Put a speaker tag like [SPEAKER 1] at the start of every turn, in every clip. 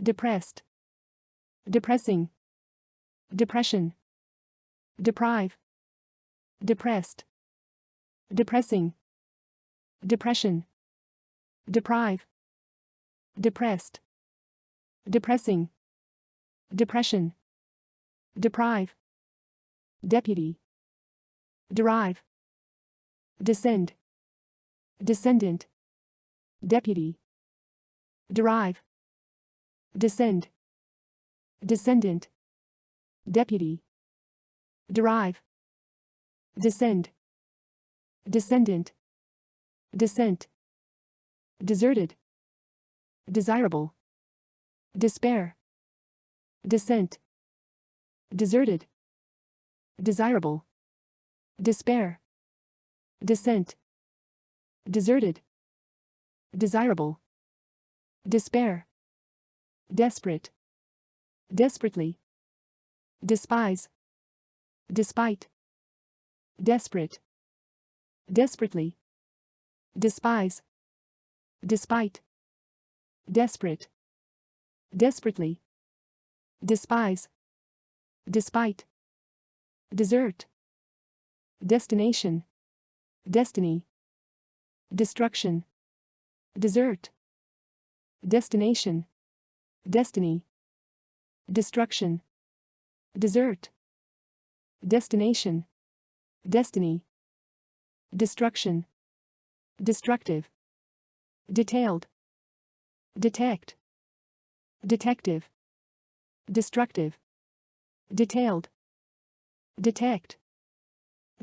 [SPEAKER 1] depressed, depressing, depression, deprive, depressed, depressing, depression, deprive, depressed, depressing, depression, deprive, deputy, derive, descend, descendant, deputy, derive, descend, descendant, deputy, derive, descend, descendant, descent, deserted, desirable, despair, descent, deserted, desirable, despair, descent, deserted, desirable, despair, desperate, desperately, despise, despite, desperate, desperately, despise, despite, desperate, desperately, despise, despite, desert, destination, destiny, destruction, desert, destination, destiny, destruction, desert, destination, destiny, destruction, destructive, detailed, detect, detective, destructive, detailed, detect,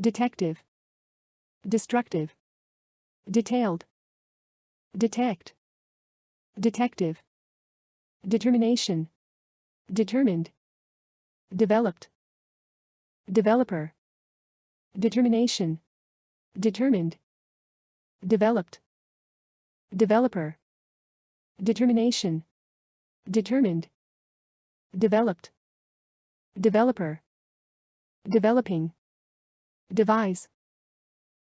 [SPEAKER 1] detective, destructive, detailed, detect, detective, determination, determined, developed, developer, determination, determined, developed, developer, determination, determined, developed, developer, developing, devise,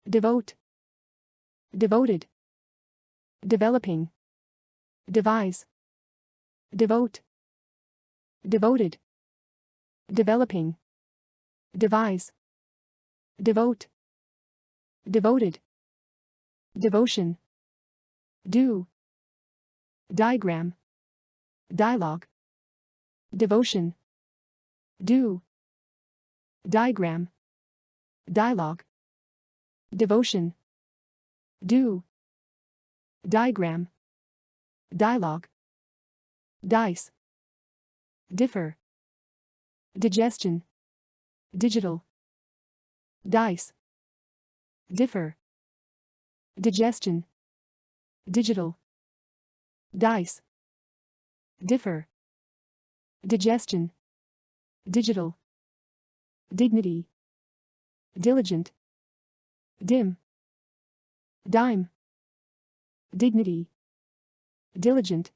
[SPEAKER 1] devote, devoted, developing, devise, devote, devoted, developing, devise, devote, devoted, devotion, do, diagram, dialogue, devotion, do, diagram, dialogue, devotion, do, diagram, dialogue, dice, differ, digestion, digital, dice, differ, digestion, digital, dice, differ, digestion, digital, dignity, diligent, dim, dime, dignity, diligent,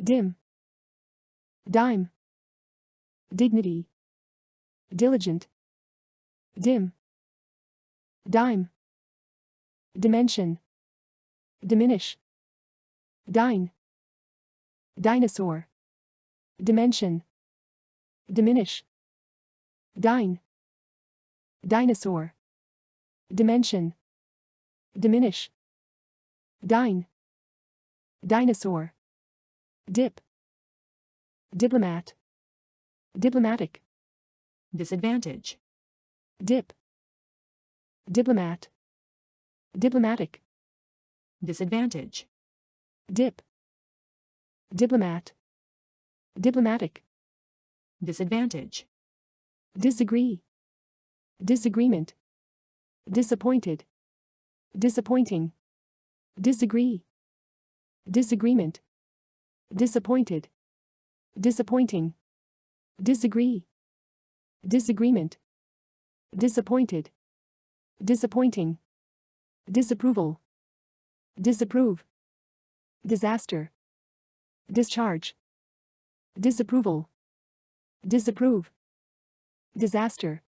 [SPEAKER 1] dim, dime, dignity, diligent, dim, dime, dimension, diminish, dine, dinosaur, dimension, diminish, dine, dinosaur, dimension, diminish, dine, dinosaur, dip, diplomat, diplomatic,
[SPEAKER 2] disadvantage,
[SPEAKER 1] dip, diplomat, diplomatic,
[SPEAKER 2] disadvantage,
[SPEAKER 1] dip, diplomat, diplomatic,
[SPEAKER 2] disadvantage,
[SPEAKER 1] disagree, disagreement, disappointed, disappointing, disagree, disagreement, disappointed, disappointing, disagree, disagreement, disappointed, disappointing, disapproval, disapprove, disaster, discharge, disapproval, disapprove, disaster,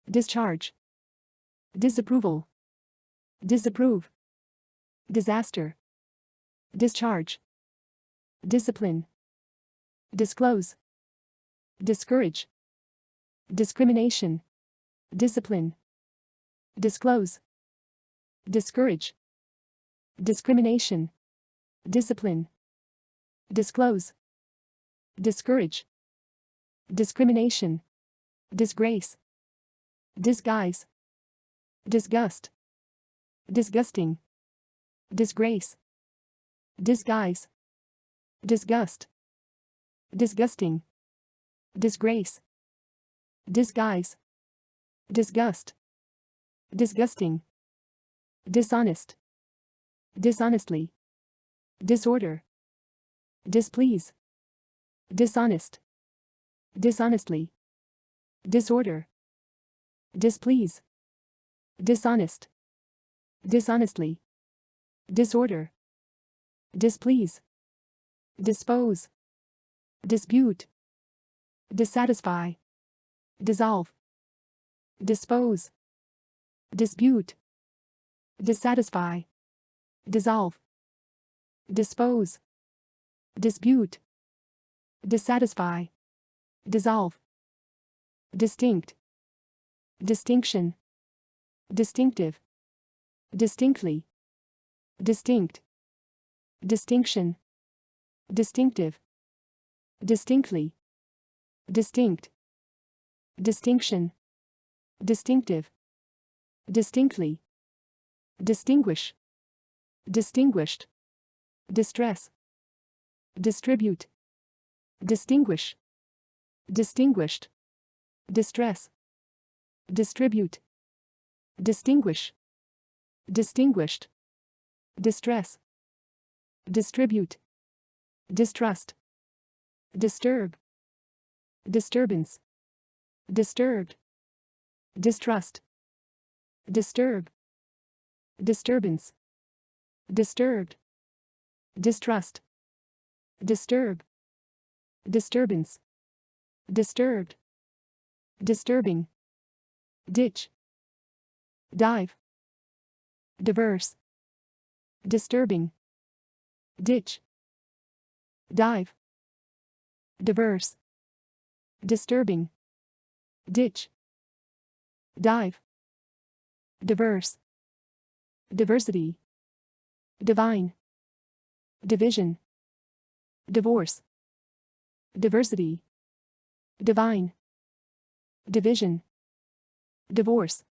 [SPEAKER 1] discharge, disapproval, disapprove, disaster, discharge, discipline, disclose, discourage, discrimination, discipline, disclose, discourage, discrimination, discipline, disclose, discourage, discrimination, disgrace, disguise, disgust, disgusting, disgrace, disguise, disgust, disgusting, disgrace, disguise, disgust, disgusting, dishonest, dishonestly, disorder, displease, dishonest, dishonestly, disorder, displease, dishonest, dishonestly, disorder, displease, dispose, dispute, dissatisfy, dissolve, dispose, dispute, dissatisfy, dissolve, dispose, dispute, dissatisfy, dissolve, distinct, distinction, distinctive, distinctly, distinct, distinction, distinctive, distinctly, distinct, distinction, distinctive, distinctly, distinguish, distinguished, distress, distribute, distinguish, distinguished, distress, distribute, distinguish, distinguished, distress, distribute, distrust, disturb, disturbance, disturbed, distrust, disturb, disturbance, disturbed, distrust, disturb, disturbance, disturbed, disturbing, ditch, dive, diverse, disturbing, ditch, dive, diverse, disturbing, ditch, dive, diverse, diversity, divine, division, divorce, diversity, divine, division, divorce,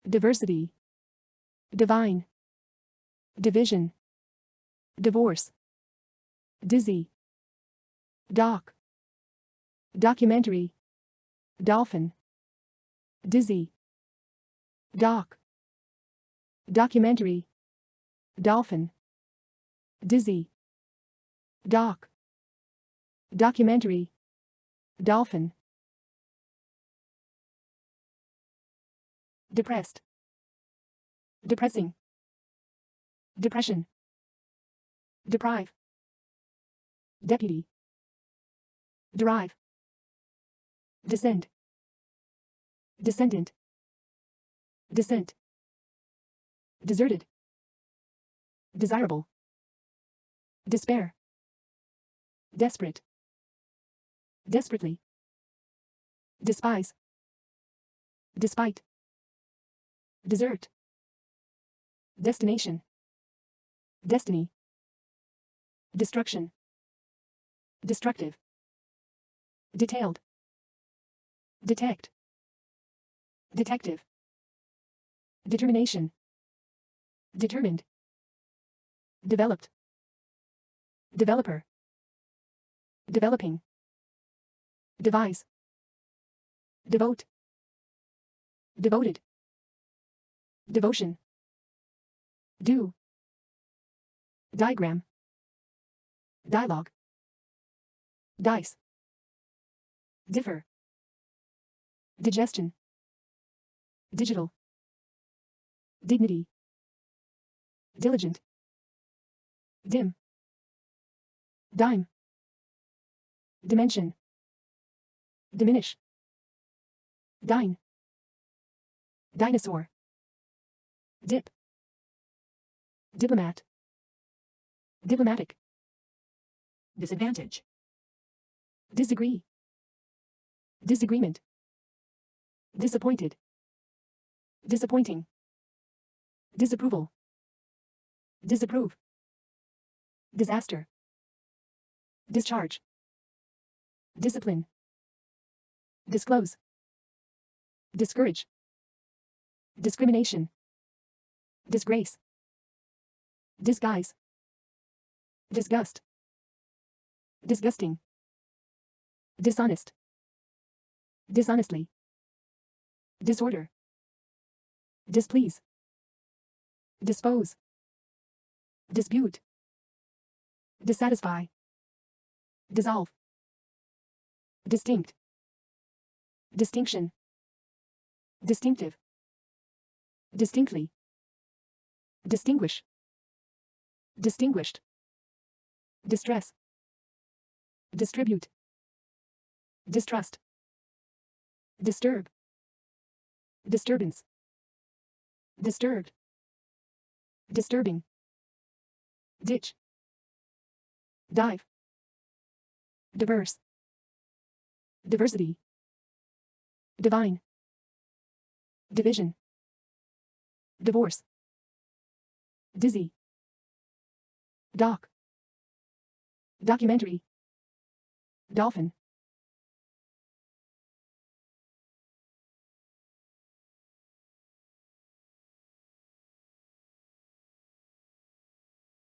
[SPEAKER 1] diversity, divine, division, divorce, dizzy, doc, documentary, dolphin, dizzy, doc, documentary, dolphin, dizzy, doc, documentary, dolphin, depressed, depressing, depression, deprive, deputy, derive, descend, descendant, descent, deserted, desirable, despair, desperate, desperately, despise, despite, desert, destination, destiny, destruction, destructive, detailed, detect, detective, determination, determined, developed, developer, developing, devise, devote, devoted, devotion, do, diagram, dialogue, dice, differ, digestion, digital, dignity, diligent, dim, dime, dimension, diminish, dine, dinosaur, dip, diplomat, diplomatic,
[SPEAKER 2] disadvantage,
[SPEAKER 1] disagree, disagreement, disappointed, disappointing, disapproval, disapprove, disaster, discharge, discipline, disclose, discourage, discrimination, disgrace, disguise, disgust, disgusting, dishonest, dishonestly, disorder, displease, dispose, dispute, dissatisfy, dissolve, distinct, distinction, distinctive, distinctly, distinguish, distinguished, distress, distribute, distrust, disturb, disturbance, disturbed, disturbing, ditch, dive, diverse, diversity, divine, division, divorce, dizzy, doc, documentary, dolphin,